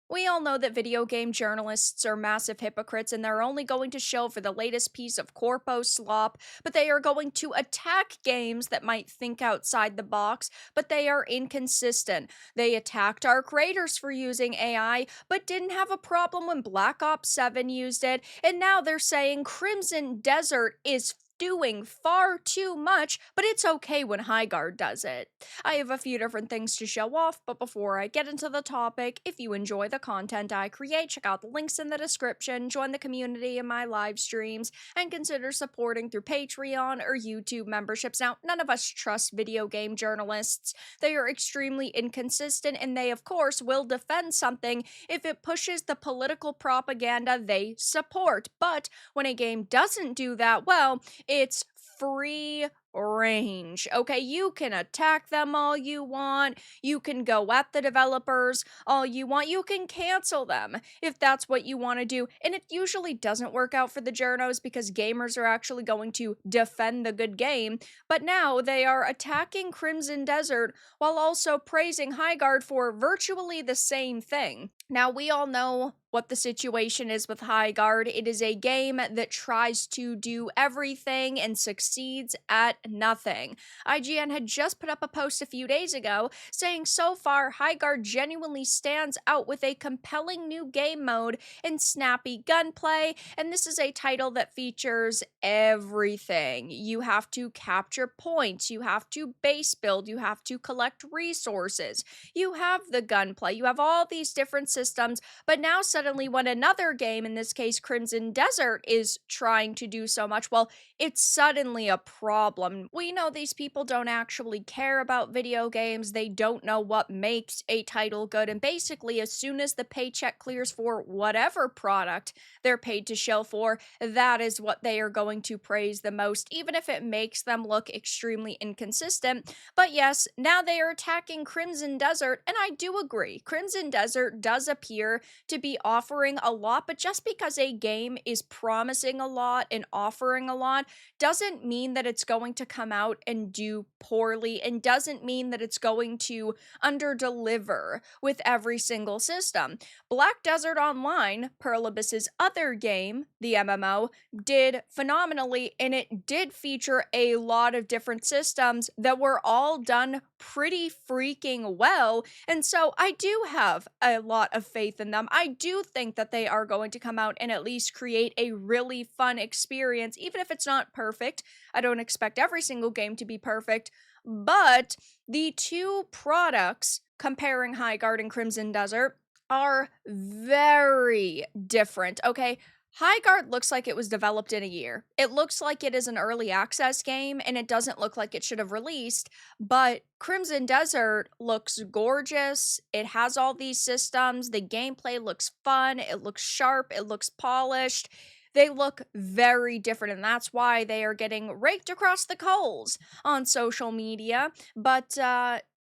We all know that video game journalists are massive hypocrites and they're only going to show for the latest piece of corpo slop, but they are going to attack games that might think outside the box, but they are inconsistent. They attacked our creators for using AI, but didn't have a problem when Black Ops 7 used it, and now they're saying Crimson Desert is doing far too much, but it's okay when Highguard does it. I have a few different things to show off, but before I get into the topic, if you enjoy the content I create, check out the links in the description, join the community in my live streams, and consider supporting through Patreon or YouTube memberships. Now, none of us trust video game journalists. They are extremely inconsistent, and they, of course, will defend something if it pushes the political propaganda they support. But when a game doesn't do that, well, it's free range. Okay, you can attack them all you want. You can go at the developers all you want. You can cancel them if that's what you want to do. And it usually doesn't work out for the journos because gamers are actually going to defend the good game. But now they are attacking Crimson Desert while also praising Highguard for virtually the same thing. Now, we all know what the situation is with Highguard. It is a game that tries to do everything and succeeds at nothing. IGN had just put up a post a few days ago saying so far Highguard genuinely stands out with a compelling new game mode and snappy gunplay, and this is a title that features everything. You have to capture points, you have to base build, you have to collect resources, you have the gunplay, you have all these different systems, but now suddenly when another game, in this case Crimson Desert, is trying to do so much, well, it's suddenly a problem. We know these people don't actually care about video games, they don't know what makes a title good, and basically as soon as the paycheck clears for whatever product they're paid to show for, that is what they are going to praise the most, even if it makes them look extremely inconsistent. But yes, now they are attacking Crimson Desert, and I do agree. Crimson Desert does appear to be offering a lot, but just because a game is promising a lot and offering a lot doesn't mean that it's going to come out and do poorly, and doesn't mean that it's going to underdeliver with every single system. Black Desert Online, Pearl Abyss's other game, the MMO, did phenomenally, and it did feature a lot of different systems that were all done pretty freaking well, and so I do have a lot of faith in them. I do think that they are going to come out and at least create a really fun experience, even if it's not perfect. I don't expect every single game to be perfect, but the two products, comparing Highguard and Crimson Desert, are very different, okay? Highguard looks like it was developed in a year. It looks like it is an early access game, and it doesn't look like it should have released, but Crimson Desert looks gorgeous. It has all these systems. The gameplay looks fun. It looks sharp. It looks polished. They look very different, and that's why they are getting raked across the coals on social media. But,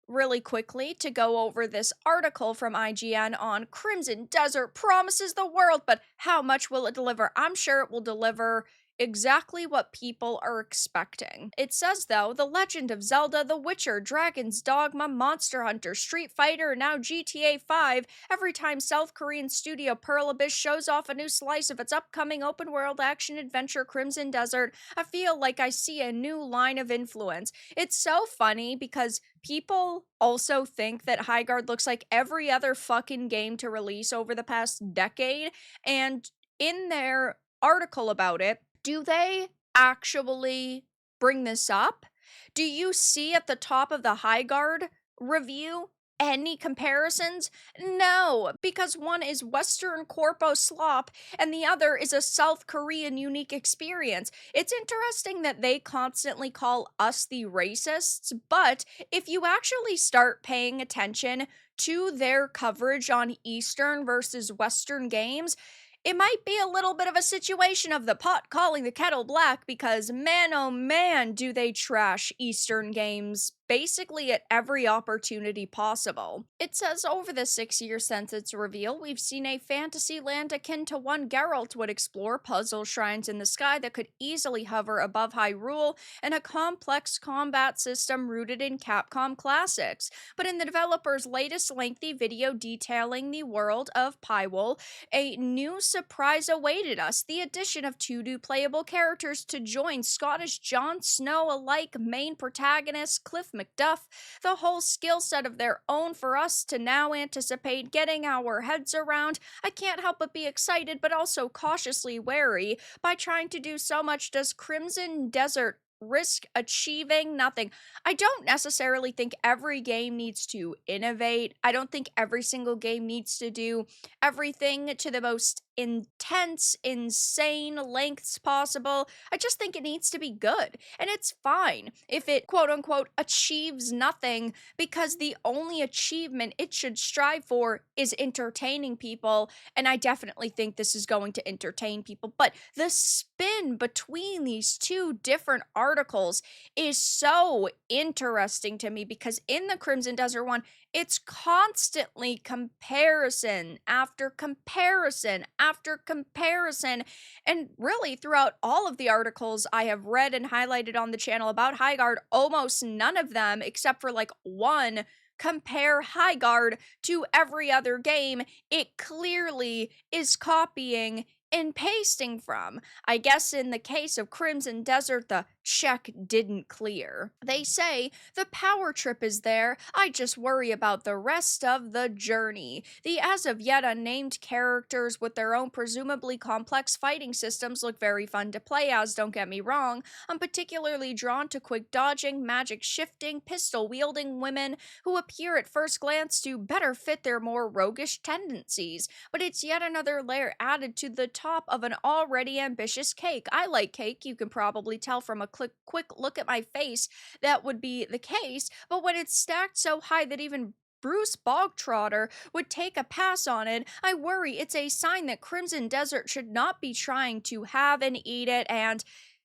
really quickly, to go over this article from IGN on Crimson Desert promises the world, but how much will it deliver? I'm sure it will deliver exactly what people are expecting. It says, though, The Legend of Zelda, The Witcher, Dragon's Dogma, Monster Hunter, Street Fighter, and now GTA 5, every time South Korean studio Pearl Abyss shows off a new slice of its upcoming open-world action-adventure Crimson Desert, I feel like I see a new line of influence. It's so funny because people also think that Highguard looks like every other fucking game to release over the past decade, and in their article about it, do they actually bring this up? Do you see at the top of the Highguard review any comparisons? No, because one is Western corpo slop and the other is a South Korean unique experience. It's interesting that they constantly call us the racists, but if you actually start paying attention to their coverage on Eastern versus Western games, it might be a little bit of a situation of the pot calling the kettle black, because man oh man do they trash Eastern games basically at every opportunity possible. It says over the 6 years since its reveal, we've seen a fantasy land akin to one Geralt would explore, puzzle shrines in the sky that could easily hover above Hyrule, and a complex combat system rooted in Capcom classics. But in the developer's latest lengthy video detailing the world of Pyrewall, a new surprise awaited us: the addition of two new playable characters to join Scottish Jon Snow alike main protagonist Cliff Macduff, the whole skill set of their own for us to now anticipate getting our heads around. I can't help but be excited, but also cautiously wary. By trying to do so much, does Crimson Desert risk achieving nothing? I don't necessarily think every game needs to innovate. I don't think every single game needs to do everything to the most intense, insane lengths possible. I just think it needs to be good. And it's fine if it quote unquote achieves nothing, because the only achievement it should strive for is entertaining people. And I definitely think this is going to entertain people. But the spin between these two different articles is so interesting to me, because in the Crimson Desert one, it's constantly comparison after comparison after comparison. And really, throughout all of the articles I have read and highlighted on the channel about Highguard, almost none of them, except for like one, compare Highguard to every other game it clearly is copying and pasting from. I guess in the case of Crimson Desert, the check didn't clear. They say the power trip is there, I just worry about the rest of the journey. The as of yet unnamed characters with their own presumably complex fighting systems look very fun to play as, don't get me wrong. I'm particularly drawn to quick dodging, magic shifting, pistol wielding women who appear at first glance to better fit their more roguish tendencies, but it's yet another layer added to the top of an already ambitious cake. I like cake, you can probably tell from a quick look at my face that would be the case, but when it's stacked so high that even Bruce Bogtrotter would take a pass on it, I worry it's a sign that Crimson Desert should not be trying to have and eat it, and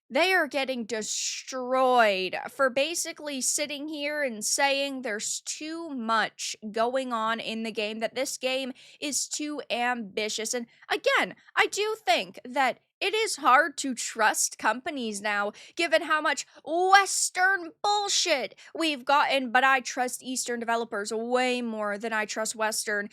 they are getting destroyed for basically sitting here and saying there's too much going on in the game, that this game is too ambitious. And again, I do think that it is hard to trust companies now, given how much Western bullshit we've gotten, but I trust Eastern developers way more than I trust Western.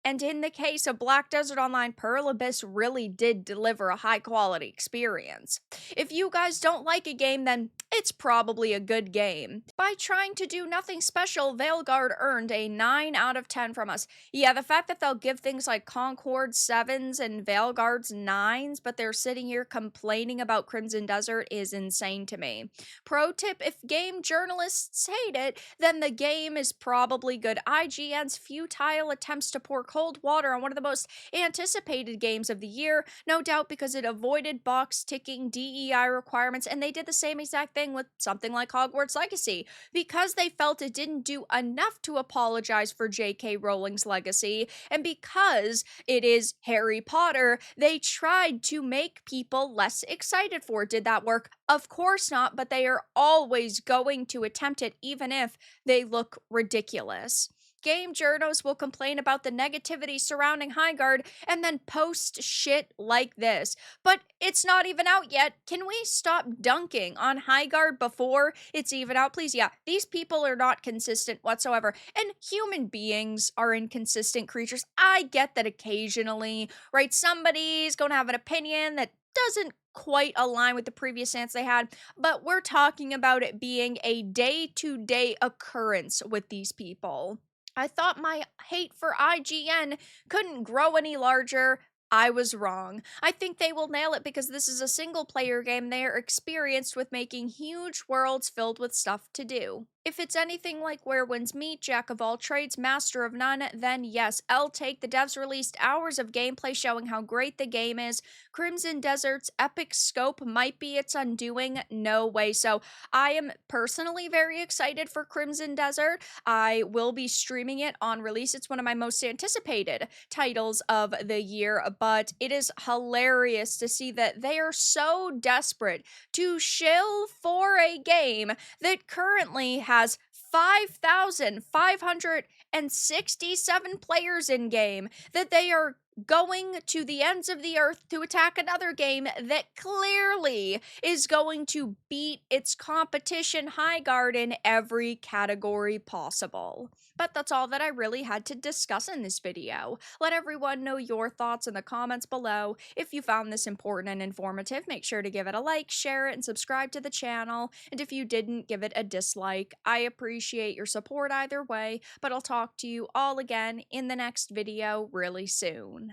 And in the case of Black Desert Online, Pearl Abyss really did deliver a high quality experience. If you guys don't like a game, then it's probably a good game. By trying to do nothing special, Veilguard earned a 9 out of 10 from us. Yeah, the fact that they'll give things like Concord 7s and Veilguard's 9s, but they're sitting here complaining about Crimson Desert is insane to me. Pro tip: if game journalists hate it, then the game is probably good. IGN's futile attempts to pour cold water on one of the most anticipated games of the year, no doubt because it avoided box ticking DEI requirements, and they did the same exact thing with something like Hogwarts Legacy. Because they felt it didn't do enough to apologize for J.K. Rowling's legacy, and because it is Harry Potter, they tried to make people less excited for it. Did that work? Of course not, but they are always going to attempt it, even if they look ridiculous. Game journos will complain about the negativity surrounding Highguard and then post shit like this. But it's not even out yet. Can we stop dunking on Highguard before it's even out, please? Yeah, these people are not consistent whatsoever. And human beings are inconsistent creatures. I get that occasionally, right, somebody's going to have an opinion that doesn't quite align with the previous stance they had, but we're talking about it being a day-to-day occurrence with these people. I thought my hate for IGN couldn't grow any larger. I was wrong. I think they will nail it because this is a single-player game. They are experienced with making huge worlds filled with stuff to do. If it's anything like Where Winds Meet, Jack of all trades, master of none, then yes, I'll take. The devs released hours of gameplay showing how great the game is. Crimson Desert's epic scope might be its undoing. No way. So I am personally very excited for Crimson Desert. I will be streaming it on release. It's one of my most anticipated titles of the year, but it is hilarious to see that they are so desperate to shill for a game that currently has 5,567 players in game, that they are going to the ends of the earth to attack another game that clearly is going to beat its competition Highguard in every category possible. But that's all that I really had to discuss in this video. Let everyone know your thoughts in the comments below. If you found this important and informative, make sure to give it a like, share it, and subscribe to the channel. And if you didn't, give it a dislike. I appreciate your support either way, but I'll talk to you all again in the next video really soon.